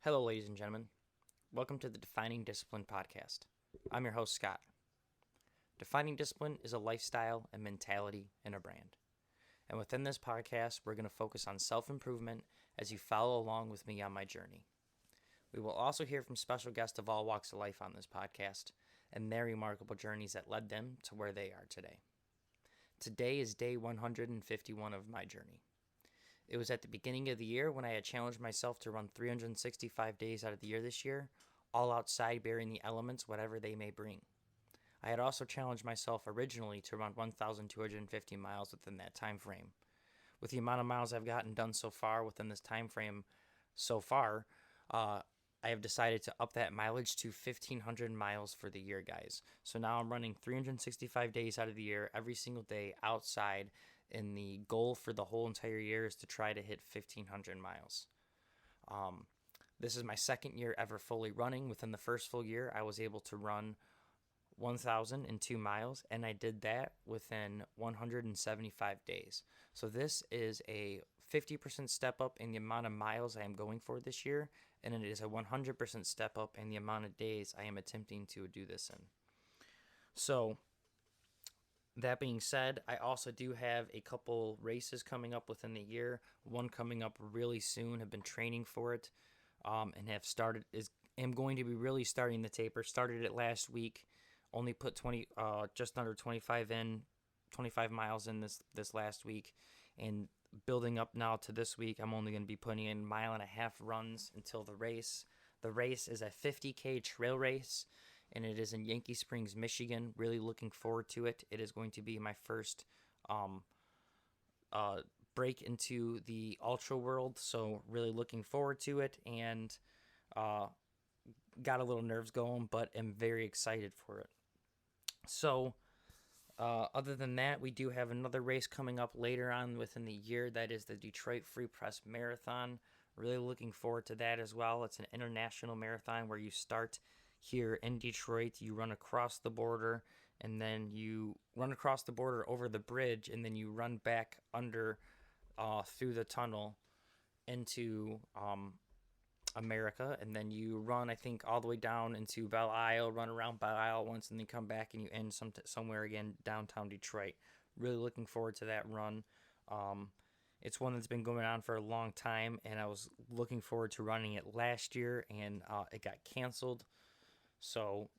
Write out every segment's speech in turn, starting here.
Hello, ladies and gentlemen. Welcome to the Defining Discipline podcast. I'm your host, Scott. Defining discipline is a lifestyle, a mentality, and a brand. And within this podcast, we're going to focus on self improvement as you follow along with me on my journey. We will also hear from special guests of all walks of life on this podcast and their remarkable journeys that led them to where they are today. Today is day 151 of my journey. It was at the beginning of the year when I had challenged myself to run 365 days out of the year this year, all outside bearing the elements, whatever they may bring. I had also challenged myself originally to run 1,250 miles within that time frame. With the amount of miles I've gotten done so far within this time frame so far, I have decided to up that mileage to 1,500 miles for the year, guys. So now I'm running 365 days out of the year, every single day outside, and the goal for the whole entire year is to try to hit 1,500 miles. This is my second year ever fully running. Within the first full year, I was able to run 1,002 miles, and I did that within 175 days. So this is a 50% step up in the amount of miles I am going for this year, and it is a 100% step up in the amount of days I am attempting to do this in. So that being said, I also do have a couple races coming up within the year. One coming up really soon. Have been training for it, and have started. Am going to be really starting the taper. Started it last week. Only put just under 25 miles in this last week, and building up now to this week. I'm only going to be putting in 1.5 mile runs until the race. The race is a 50K trail race, and it is in Yankee Springs, Michigan. Really looking forward to it. It is going to be my first break into the ultra world, so really looking forward to it, and got a little nerves going, but am very excited for it. So other than that, we do have another race coming up later on within the year. That is the Detroit Free Press Marathon. Really looking forward to that as well. It's an international marathon where you start here in Detroit, you run across the border, and then you run across the border over the bridge, and then you run back under through the tunnel into America, and then you run, I think, all the way down into Belle Isle, run around Belle Isle once, and then come back and you end somewhere again downtown Detroit. Really looking forward to that run. It's one that's been going on for a long time, and I was looking forward to running it last year, and it got canceled. So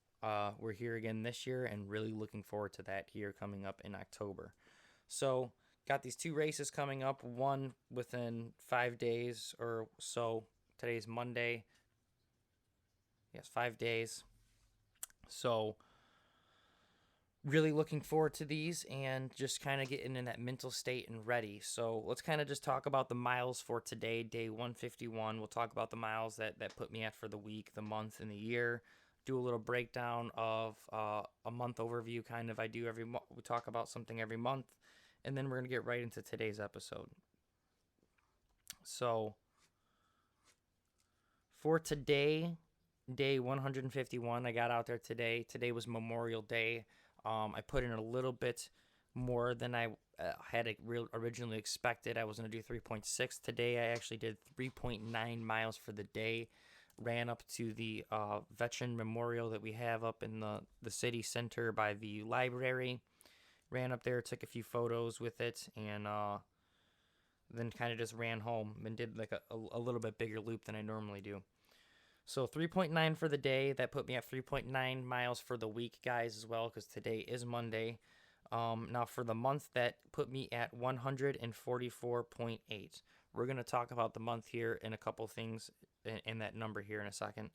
we're here again this year, and really looking forward to that here coming up in October. So got these two races coming up, one within 5 days or so. Today's Monday. Yes, 5 days. So really looking forward to these and just kind of getting in that mental state and ready. So let's kind of just talk about the miles for today, day 151. We'll talk about the miles that put me at for the week, the month, and the year. Do a little breakdown of a month overview, kind of. I do every month. We talk about something every month, and then we're going to get right into today's episode. So for today, day 151, I got out there today. Today was Memorial Day. I put in a little bit more than I had originally expected. I was going to do 3.6. Today, I actually did 3.9 miles for the day. Ran up to the veteran memorial that we have up in the city center by the library. Ran up there, took a few photos with it, and then kind of just ran home and did like a little bit bigger loop than I normally do. So 3.9 for the day. That put me at 3.9 miles for the week, guys, as well, because today is Monday. Now for the month, that put me at 144.8. We're going to talk about the month here and a couple things in that number here in a second.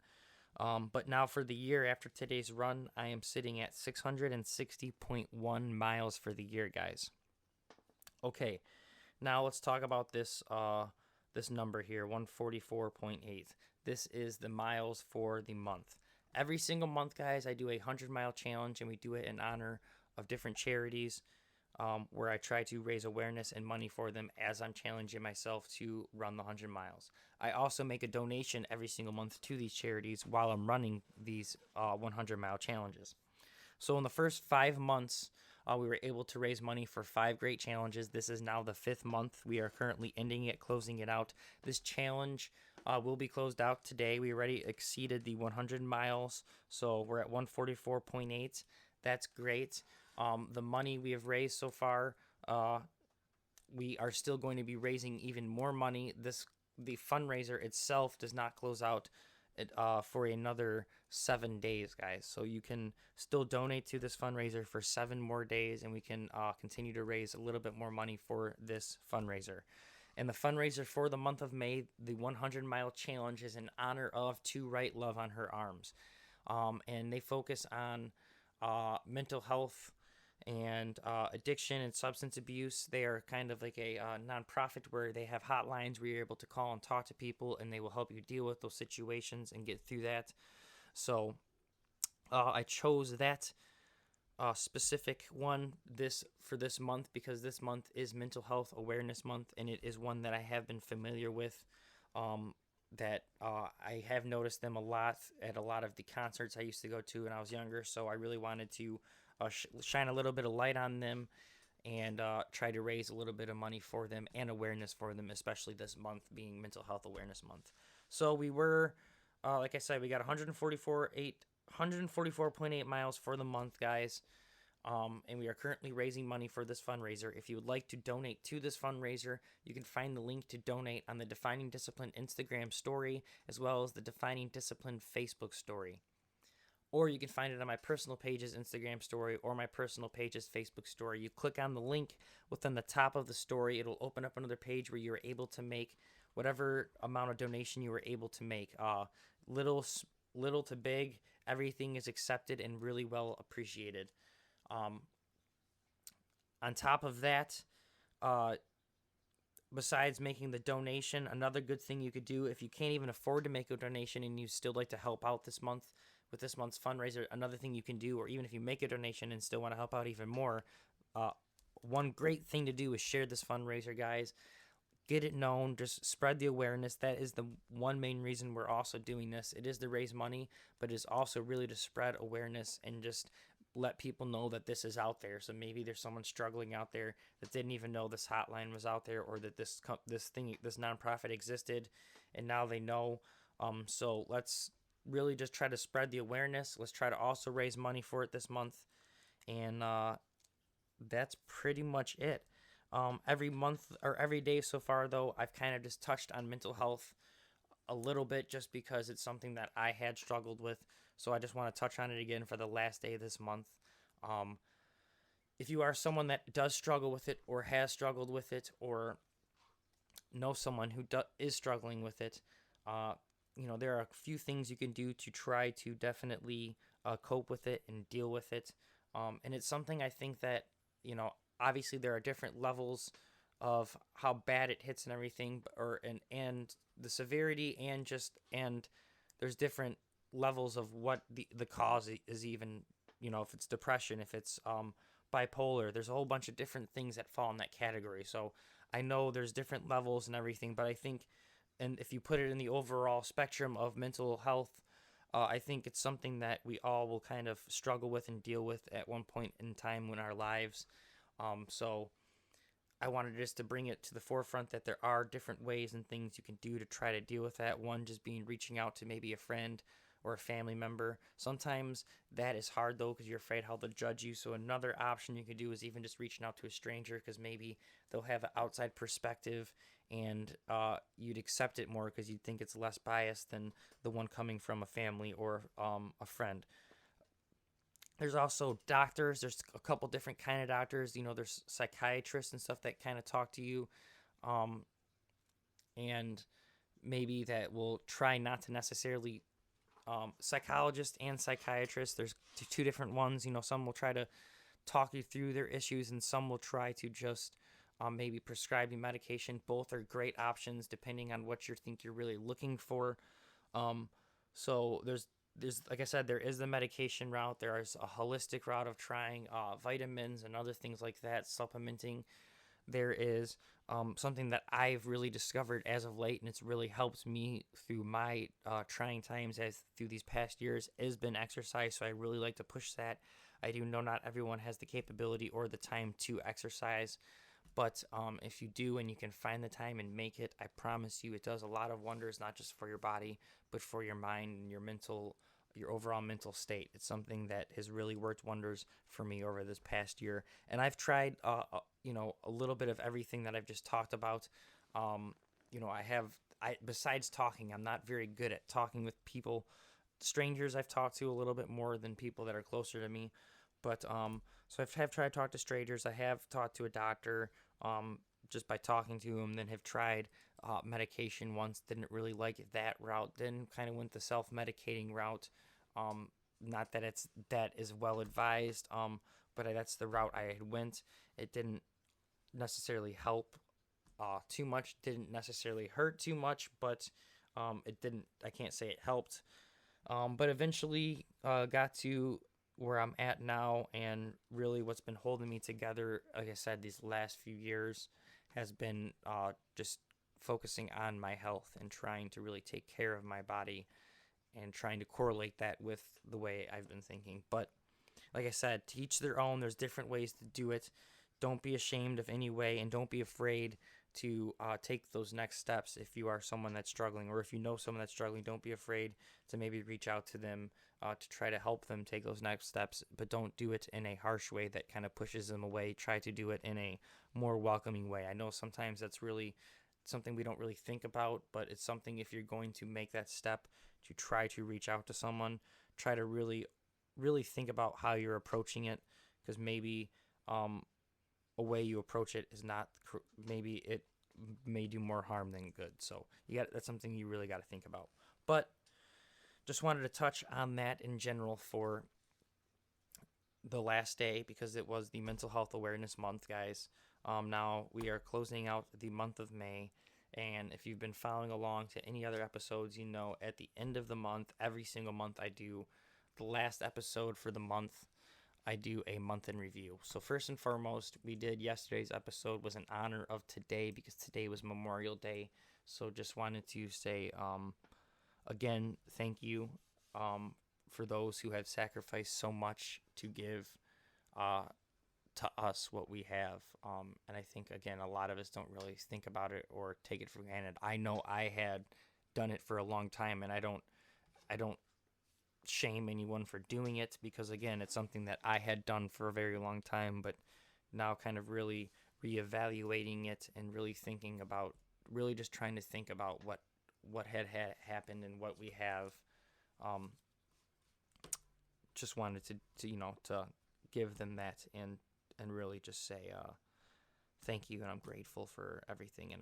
But now for the year after today's run, I am sitting at 660.1 miles for the year, guys. Okay, now let's talk about this number here, 144.8. This is the miles for the month. Every single month, guys, I do a 100-mile challenge, and we do it in honor of different charities where I try to raise awareness and money for them as I'm challenging myself to run the 100 miles. I also make a donation every single month to these charities while I'm running these 100-mile challenges. So in the first 5 months, we were able to raise money for 5 great challenges. This is now the 5th month. We are currently ending it, closing it out. This challenge will be closed out today. We already exceeded the 100 miles, so we're at 144.8. That's great. The money we have raised so far, we are still going to be raising even more money. The fundraiser itself does not close out for another 7 days, guys. So you can still donate to this fundraiser for 7 more days, and we can continue to raise a little bit more money for this fundraiser. And the fundraiser for the month of May, the 100-mile challenge, is in honor of To Write Love on Her Arms. And they focus on mental health and addiction and substance abuse. They are kind of like a nonprofit where they have hotlines where you're able to call and talk to people, and they will help you deal with those situations and get through that. So I chose that specific one for this month because this month is Mental Health Awareness Month, and it is one that I have been familiar with. That I have noticed them a lot at a lot of the concerts I used to go to when I was younger. So I really wanted to shine a little bit of light on them and try to raise a little bit of money for them and awareness for them, especially this month being Mental Health Awareness Month. So we were, like I said, we got 144.8 miles for the month, guys. And we are currently raising money for this fundraiser. If you would like to donate to this fundraiser, you can find the link to donate on the Defining Discipline Instagram story, as well as the Defining Discipline Facebook story. Or you can find it on my personal page's Instagram story or my personal page's Facebook story. You click on the link within the top of the story. It'll open up another page where you're able to make whatever amount of donation you were able to make. Little to big, everything is accepted and really well appreciated. On top of that, besides making the donation, another good thing you could do if you can't even afford to make a donation and you still like to help out this month with this month's fundraiser, another thing you can do, or even if you make a donation and still want to help out even more, one great thing to do is share this fundraiser, guys. Get it known, just spread the awareness. That is the one main reason we're also doing this. It is to raise money, but it's also really to spread awareness and just let people know that this is out there. So maybe there's someone struggling out there that didn't even know this hotline was out there, or that this nonprofit existed, and now they know. So let's really just try to spread the awareness. Let's try to also raise money for it this month, and that's pretty much it. Every month or every day so far, though, I've kind of just touched on mental health a little bit just because it's something that I had struggled with. So I just want to touch on it again for the last day of this month. If you are someone that does struggle with it or has struggled with it or know someone who is struggling with it, there are a few things you can do to try to definitely cope with it and deal with it. And it's something I think that, obviously there are different levels of how bad it hits and everything, and the severity and there's different levels of what the cause is, even, if it's depression, if it's bipolar, there's a whole bunch of different things that fall in that category. So I know there's different levels and everything, but I think, and if you put it in the overall spectrum of mental health, I think it's something that we all will kind of struggle with and deal with at one point in time in our lives. So I wanted just to bring it to the forefront that there are different ways and things you can do to try to deal with that. One just being reaching out to maybe a friend or a family member. Sometimes that is hard, though, because you're afraid how they'll judge you. So another option you could do is even just reaching out to a stranger, because maybe they'll have an outside perspective and you'd accept it more because you'd think it's less biased than the one coming from a family or a friend. There's also doctors. There's a couple different kind of doctors. There's psychiatrists and stuff that kind of talk to you, and maybe that will try not to necessarily psychologists and psychiatrists. There's two different ones. Some will try to talk you through their issues, and some will try to just maybe prescribe you medication. Both are great options depending on what you think you're really looking for. So there's like I said, there is the medication route. There is a holistic route of trying vitamins and other things like that, supplementing. There is something that I've really discovered as of late, and it's really helped me through my trying times through these past years, has been exercise. So I really like to push that. I do know not everyone has the capability or the time to exercise, But if you do and you can find the time and make it, I promise you it does a lot of wonders, not just for your body, but for your mind and your overall mental state. It's something that has really worked wonders for me over this past year. And I've tried, a little bit of everything that I've just talked about. Besides talking, I'm not very good at talking with people. Strangers I've talked to a little bit more than people that are closer to me. But so have tried to talk to strangers. I have talked to a doctor just by talking to him, then have tried medication once. Didn't really like that route. Then kind of went the self-medicating route. Not that that is well advised, but that's the route I had went. It didn't necessarily help too much. Didn't necessarily hurt too much, but it didn't. I can't say it helped. But eventually got to where I'm at now, and really what's been holding me together, like I said, these last few years has been just focusing on my health and trying to really take care of my body and trying to correlate that with the way I've been thinking. But like I said, to each their own. There's different ways to do it. Don't be ashamed of any way, and don't be afraid to take those next steps if you are someone that's struggling, or if you know someone that's struggling. Don't be afraid to maybe reach out to them to try to help them take those next steps, but don't do it in a harsh way that kind of pushes them away. Try to do it in a more welcoming way. I know sometimes that's really something we don't really think about, but it's something, if you're going to make that step to try to reach out to someone, try to really, really think about how you're approaching it, because maybe a way you approach it is not, maybe it may do more harm than good. So that's something you really got to think about. But just wanted to touch on that in general for the last day, because it was the Mental Health Awareness Month, guys. Now we are closing out the month of May, and if you've been following along to any other episodes, at the end of the month, every single month I do the last episode for the month. I do a month in review. So first and foremost, we did yesterday's episode was in honor of today, because today was Memorial Day. So just wanted to say, again, thank you for those who have sacrificed so much to give to us what we have. And I think, again, a lot of us don't really think about it or take it for granted. I know I had done it for a long time, and I don't shame anyone for doing it, because again, it's something that I had done for a very long time, but now kind of really reevaluating it and really thinking about, really just trying to think about what had happened and what we have. Just wanted to give them that and really just say thank you, and I'm grateful for everything.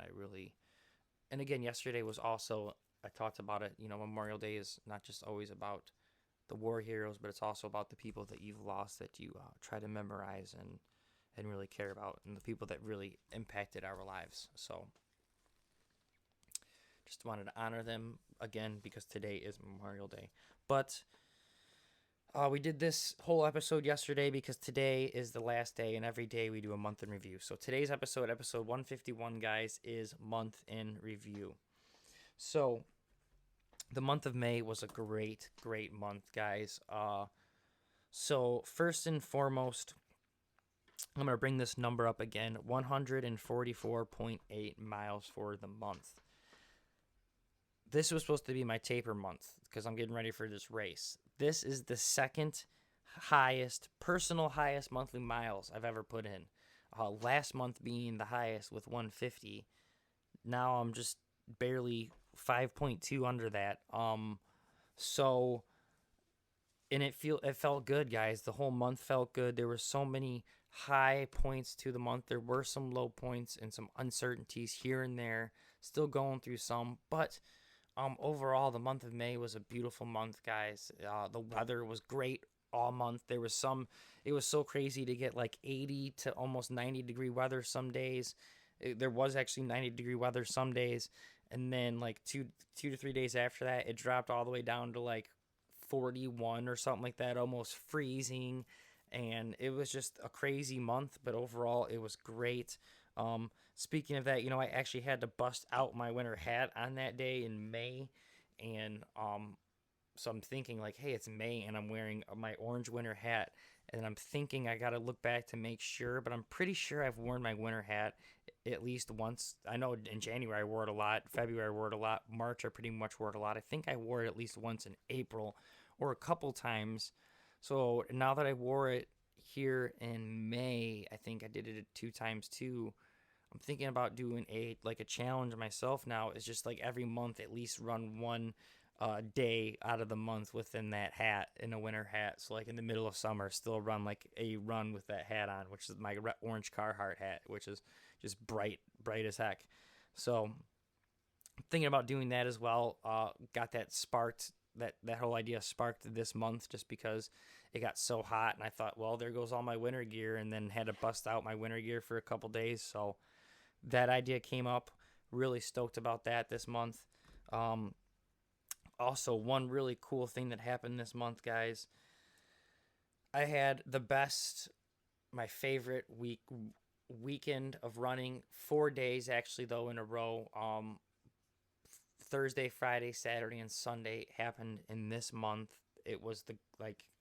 And again, yesterday was also, I talked about it, Memorial Day is not just always about the war heroes, but it's also about the people that you've lost, that you try to memorize and really care about, and the people that really impacted our lives. So just wanted to honor them again, because today is Memorial Day. But we did this whole episode yesterday because today is the last day, and every day we do a month in review. So today's episode 151, guys, is month in review. So the month of May was a great, great month, guys. So first and foremost, I'm going to bring this number up again, 144.8 miles for the month. This was supposed to be my taper month because I'm getting ready for this race. This is the second highest, personal highest monthly miles I've ever put in. Last month being the highest with 150. Now I'm just barely 5.2 under that. And it felt good, guys. The whole month felt good. There were so many high points to the month. There were some low points and some uncertainties here and there. Still going through some, but overall, the month of May was a beautiful month, guys. The weather was great all month. It was so crazy to get like 80 to almost 90 degree weather some days. There was actually 90 degree weather some days. And then like two to 3 days after that, it dropped all the way down to like 41 or something like that, almost freezing. And it was just a crazy month, but overall it was great. Speaking of that, I actually had to bust out my winter hat on that day in May, and so I'm thinking like, hey, it's May and I'm wearing my orange winter hat, and I'm thinking I gotta look back to make sure, but I'm pretty sure I've worn my winter hat at least once. I know in January I wore it a lot, February I wore it a lot, March I pretty much wore it a lot. I think I wore it at least once in April or a couple times. So now that I wore it here in May, I think I did it 2 times too. I'm thinking about doing a challenge myself now. Is just like every month at least run one day out of the month within that hat, in a winter hat. So like in the middle of summer, still run like a run with that hat on, which is my orange Carhartt hat, which is just bright as heck. So I'm thinking about doing that as well. Got that sparked. That whole idea sparked this month just because it got so hot, and I thought, well, there goes all my winter gear, and then had to bust out my winter gear for a couple days. So that idea came up. Really stoked about that this month. Also, one really cool thing that happened this month, guys. I had my favorite weekend of running. 4 days actually, though, in a row. Thursday, Friday, Saturday, and Sunday happened in this month. It was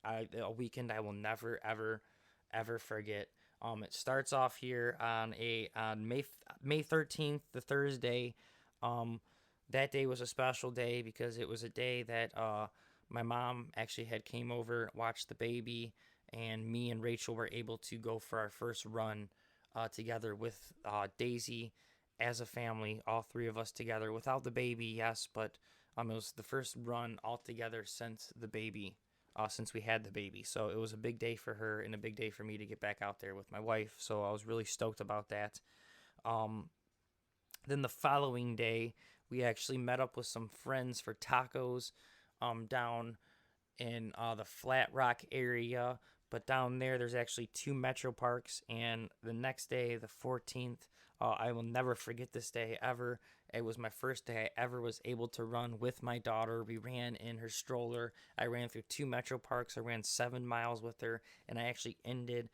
a weekend I will never ever forget. It starts off here on May 13th, the Thursday. That day was a special day because it was a day that my mom actually had came over, watched the baby, and me and Rachel were able to go for our first run together with Daisy as a family, all three of us together, without the baby, yes, but it was the first run all together since we had the baby. So it was a big day for her and a big day for me to get back out there with my wife. So I was really stoked about that. Then the following day, we actually met up with some friends for tacos down in the Flat Rock area. But down there's actually 2 metro parks. And the next day, the 14th, I will never forget this day ever. It was my first day I ever was able to run with my daughter. We ran in her stroller. I ran through 2 metro parks. I ran 7 miles with her, and I actually ended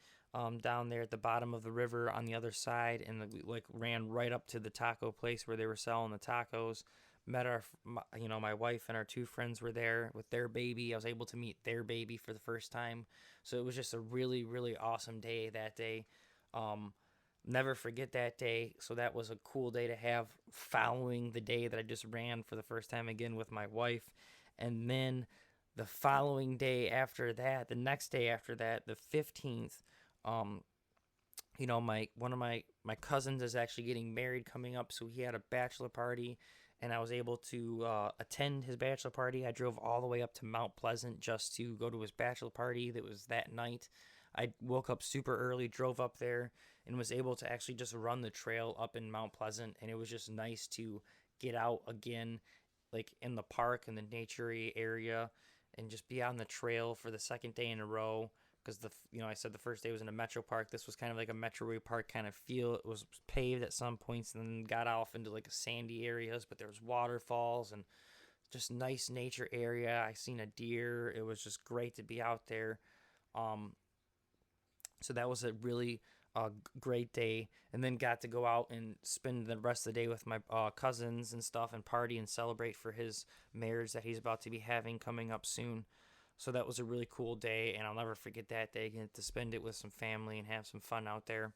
down there at the bottom of the river on the other side, and we ran right up to the taco place where they were selling the tacos. Met my wife and our 2 friends were there with their baby. I was able to meet their baby for the first time, so it was just a really, really awesome day that day. Never forget that day. So that was a cool day to have following the day that I just ran for the first time again with my wife. And then the following day after that, the next day after that, the 15th, one of my cousins is actually getting married coming up, so he had a bachelor party, and I was able to attend his bachelor party. I drove all the way up to Mount Pleasant just to go to his bachelor party that was that night. I woke up super early, drove up there, and was able to actually just run the trail up in Mount Pleasant, and it was just nice to get out again, like in the park and the nature area, and just be on the trail for the second day in a row. Because I said the first day was in a metro park. This was kind of like a metro park kind of feel. It was paved at some points and then got off into like sandy areas, but there was waterfalls and just nice nature area. I seen a deer. It was just great to be out there. So that was a really great day, and then got to go out and spend the rest of the day with my cousins and stuff, and party and celebrate for his marriage that he's about to be having coming up soon. So that was a really cool day, and I'll never forget that day. Get to spend it with some family and have some fun out there.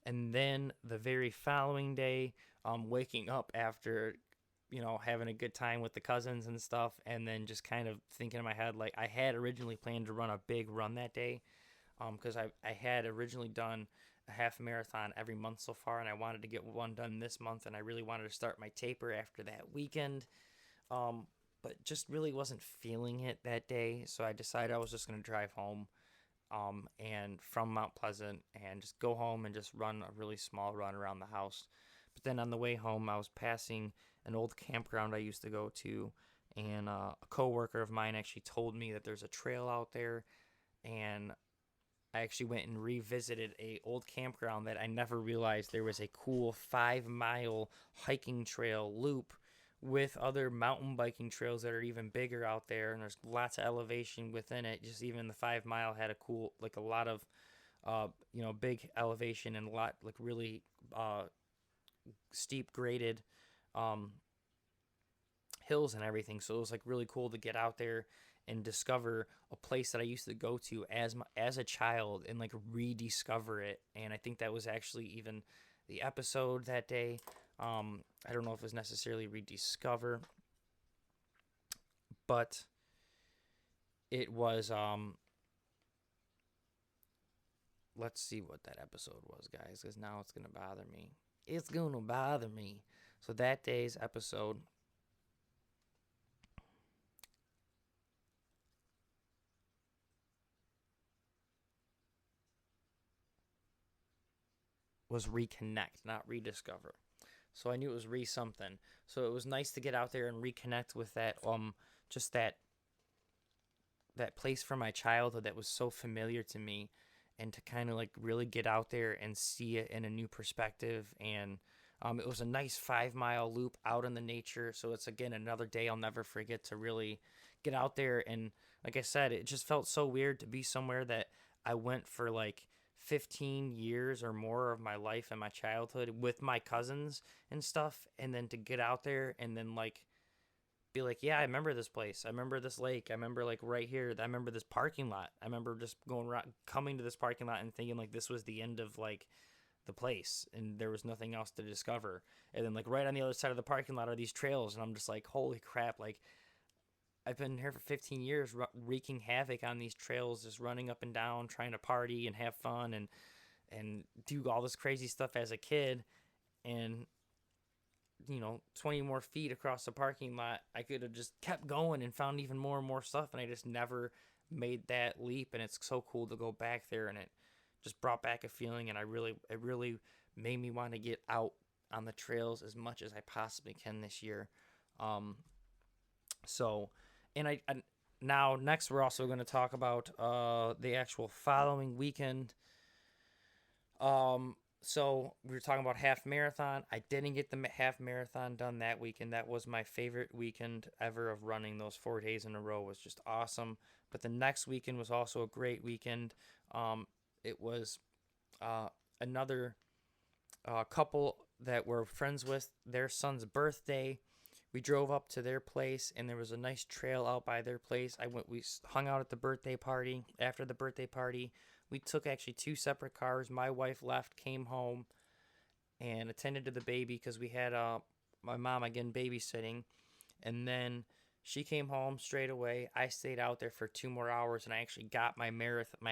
And then the very following day, waking up after, having a good time with the cousins and stuff, and then just kind of thinking in my head, like I had originally planned to run a big run that day, because I had originally done a half marathon every month so far, and I wanted to get one done this month, and I really wanted to start my taper after that weekend. But just really wasn't feeling it that day, so I decided I was just going to drive home and from Mount Pleasant and just go home and just run a really small run around the house. But then on the way home, I was passing an old campground I used to go to, and a coworker of mine actually told me that there's a trail out there, and I actually went and revisited a old campground that I never realized there was a cool 5-mile hiking trail loop with other mountain biking trails that are even bigger out there, and there's lots of elevation within it. Just even the 5-mile had a lot of big elevation, and a lot really steep graded hills and everything. So it was like really cool to get out there and discover a place that I used to go to as a child and like rediscover it. And I think that was actually even the episode that day. I don't know if it was necessarily rediscover, but it was let's see what that episode was, guys, because now it's gonna bother me. It's gonna bother me. So that day's episode was reconnect, not rediscover. So I knew it was re something. So it was nice to get out there and reconnect with that just that place from my childhood that was so familiar to me, and to kind of like really get out there and see it in a new perspective. And it was a nice 5 mile loop out in the nature. So it's again another day I'll never forget to really get out there. And like I said, it just felt so weird to be somewhere that I went for like 15 years or more of my life and my childhood with my cousins and stuff. And then to get out there and then like be like, yeah, I remember this place. I remember this lake. I remember like right here. I remember this parking lot. I remember just going around, coming to this parking lot and thinking like this was the end of like the place and there was nothing else to discover. And then like right on the other side of the parking lot are these trails, and I'm just like, holy crap! Like I've been here for 15 years, wreaking havoc on these trails, just running up and down, trying to party and have fun and do all this crazy stuff as a kid. And 20 more feet across the parking lot, I could have just kept going and found even more and more stuff, and I just never made that leap. And it's so cool to go back there, and it just brought back a feeling, and it really made me want to get out on the trails as much as I possibly can this year. Um, so, and now next we're also going to talk about the actual following weekend. So we were talking about half marathon. I didn't get the half marathon done that weekend. That was my favorite weekend ever of running. Those 4 days in a row was just awesome. But the next weekend was also a great weekend. It was another couple that we're friends with, their son's birthday. We drove up to their place, and there was a nice trail out by their place. We hung out at the birthday party. After the birthday party, we took actually two separate cars. My wife left, came home, and attended to the baby because we had my mom again babysitting. And then she came home straight away. I stayed out there for 2 more hours, and I actually got my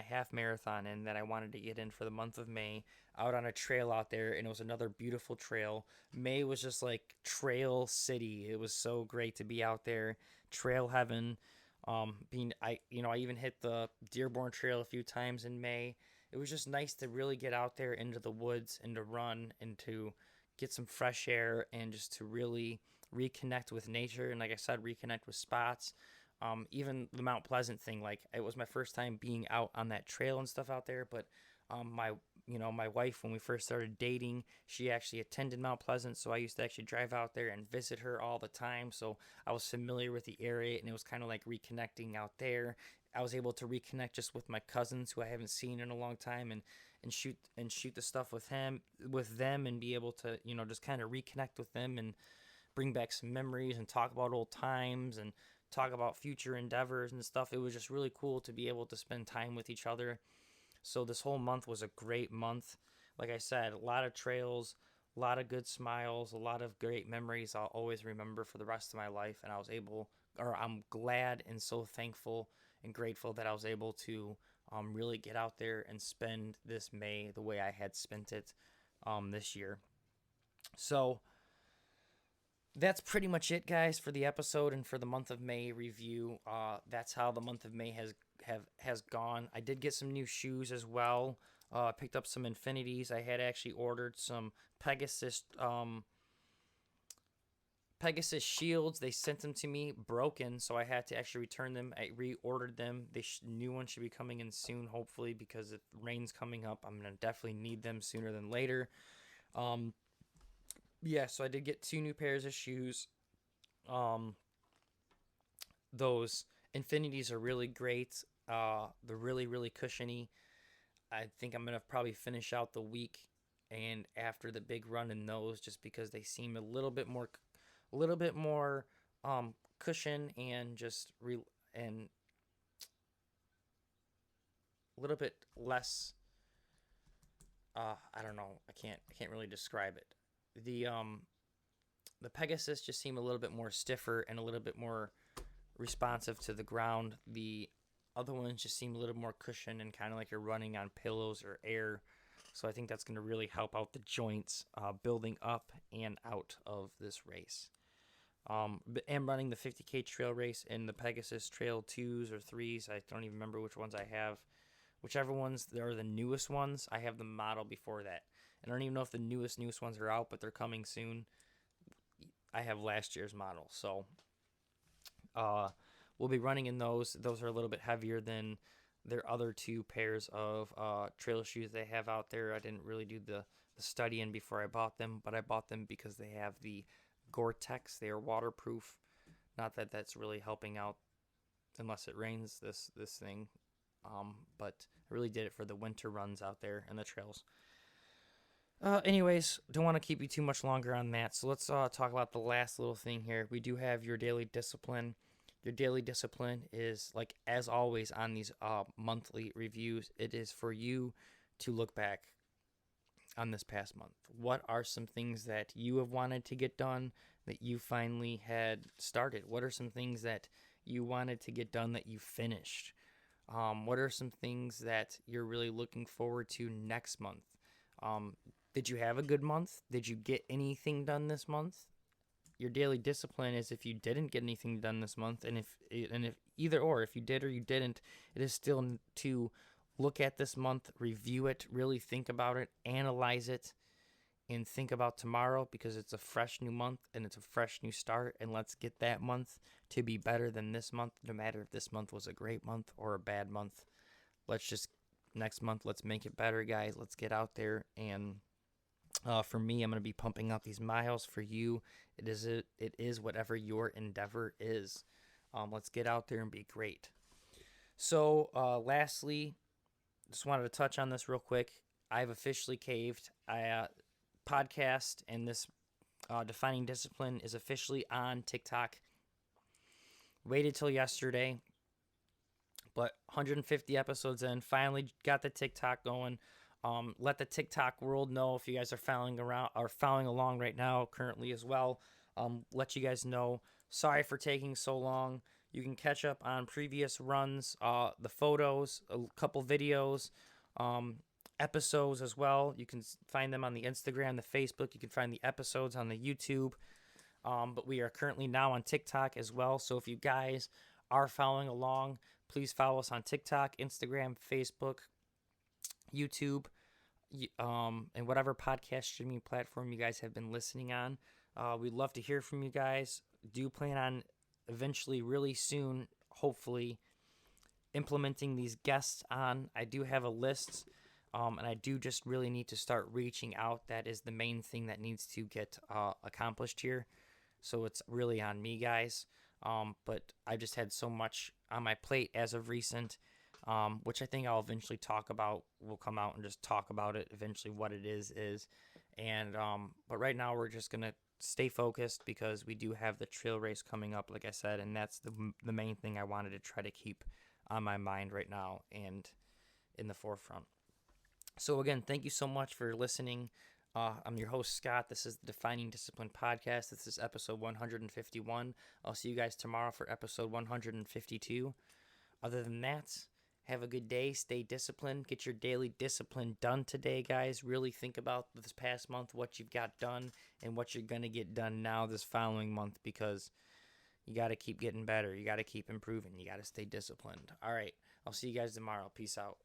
half marathon in that I wanted to get in for the month of May, out on a trail out there. And it was another beautiful trail. May was just like trail city. It was so great to be out there, trail heaven. I even hit the Dearborn Trail a few times in May. It was just nice to really get out there into the woods and to run and to get some fresh air and just to really reconnect with nature. And like I said, reconnect with spots. Even the Mount Pleasant thing, like it was my first time being out on that trail and stuff out there. But my wife, when we first started dating, she actually attended Mount Pleasant, so I used to actually drive out there and visit her all the time. So I was familiar with the area, and it was kind of like reconnecting out there. I was able to reconnect just with my cousins who I haven't seen in a long time, and shoot the stuff with them, and be able to just kind of reconnect with them and bring back some memories and talk about old times and talk about future endeavors and stuff. It was just really cool to be able to spend time with each other. So this whole month was a great month. Like I said, a lot of trails, a lot of good smiles, a lot of great memories I'll always remember for the rest of my life. And I'm glad and so thankful and grateful that I was able to really get out there and spend this May the way I had spent it this year. So that's pretty much it, guys, for the episode and for the month of May review. That's how the month of May has gone. I did get some new shoes as well. Picked up some Infinities. I had actually ordered some Pegasus shields. They sent them to me broken, so I had to actually return them. I reordered them. New ones should be coming in soon, hopefully, because the rain's coming up. I'm gonna definitely need them sooner than later. Yeah, so I did get 2 new pairs of shoes. Those Infinities are really great. They're really, really cushiony. I think I'm going to probably finish out the week and after the big run in those, just because they seem a little bit more cushion and just and a little bit less. I don't know. I can't really describe it. The Pegasus just seemed a little bit more stiffer and a little bit more responsive to the ground. The other ones just seem a little more cushioned and kind of like you're running on pillows or air. So I think that's going to really help out the joints building up and out of this race. I'm running the 50K trail race in the Pegasus Trail 2s or 3s. I don't even remember which ones I have. Whichever ones are the newest ones, I have the model before that. And I don't even know if the newest ones are out, but they're coming soon. I have last year's model. So we'll be running in those. Those are a little bit heavier than their other two pairs of trail shoes they have out there. I didn't really do the studying before I bought them, but I bought them because they have the Gore-Tex. They are waterproof. Not that that's really helping out unless it rains this thing. But I really did it for the winter runs out there and the trails. Anyways, don't want to keep you too much longer on that. So let's talk about the last little thing here. We do have your daily discipline. Your daily discipline is, like as always on these monthly reviews, it is for you to look back on this past month. What are some things that you have wanted to get done that you finally had started? What are some things that you wanted to get done that you finished? What are some things that you're really looking forward to next month? Did you have a good month? Did you get anything done this month? Your daily discipline is if you didn't get anything done this month, and if either or, if you did or you didn't, it is still to look at this month, review it, really think about it, analyze it, and think about tomorrow because it's a fresh new month and it's a fresh new start, and let's get that month to be better than this month, no matter if this month was a great month or a bad month. Next month, let's make it better, guys. Let's get out there, and for me, I'm going to be pumping out these miles. For you, it is whatever your endeavor is. Let's get out there and be great. So, lastly, just wanted to touch on this real quick. I've officially caved. Podcast and this Defining Discipline is officially on TikTok. Waited till yesterday, but 150 episodes in, finally got the TikTok going. Let the TikTok world know if you guys are following along right now currently as well. Let you guys know. Sorry for taking so long. You can catch up on previous runs, the photos, a couple videos, episodes as well. You can find them on the Instagram, the Facebook. You can find the episodes on the YouTube. But we are currently now on TikTok as well. So if you guys are following along, please follow us on TikTok, Instagram, Facebook, YouTube, and whatever podcast streaming platform you guys have been listening on. We'd love to hear from you guys. Do plan on eventually, really soon, hopefully, implementing these guests on. I do have a list, and I do just really need to start reaching out. That is the main thing that needs to get accomplished here. So it's really on me, guys. But I just had so much on my plate as of recent, which I think I'll eventually talk about. We'll come out and just talk about it eventually, what it is. And but right now we're just going to stay focused because we do have the trail race coming up, like I said, and that's the main thing I wanted to try to keep on my mind right now and in the forefront. So again, thank you so much for listening. I'm your host, Scott. This is the Defining Discipline Podcast. This is episode 151. I'll see you guys tomorrow for episode 152. Other than that, have a good day. Stay disciplined. Get your daily discipline done today, guys. Really think about this past month, what you've got done, and what you're going to get done now this following month, because you got to keep getting better. You got to keep improving. You got to stay disciplined. All right. I'll see you guys tomorrow. Peace out.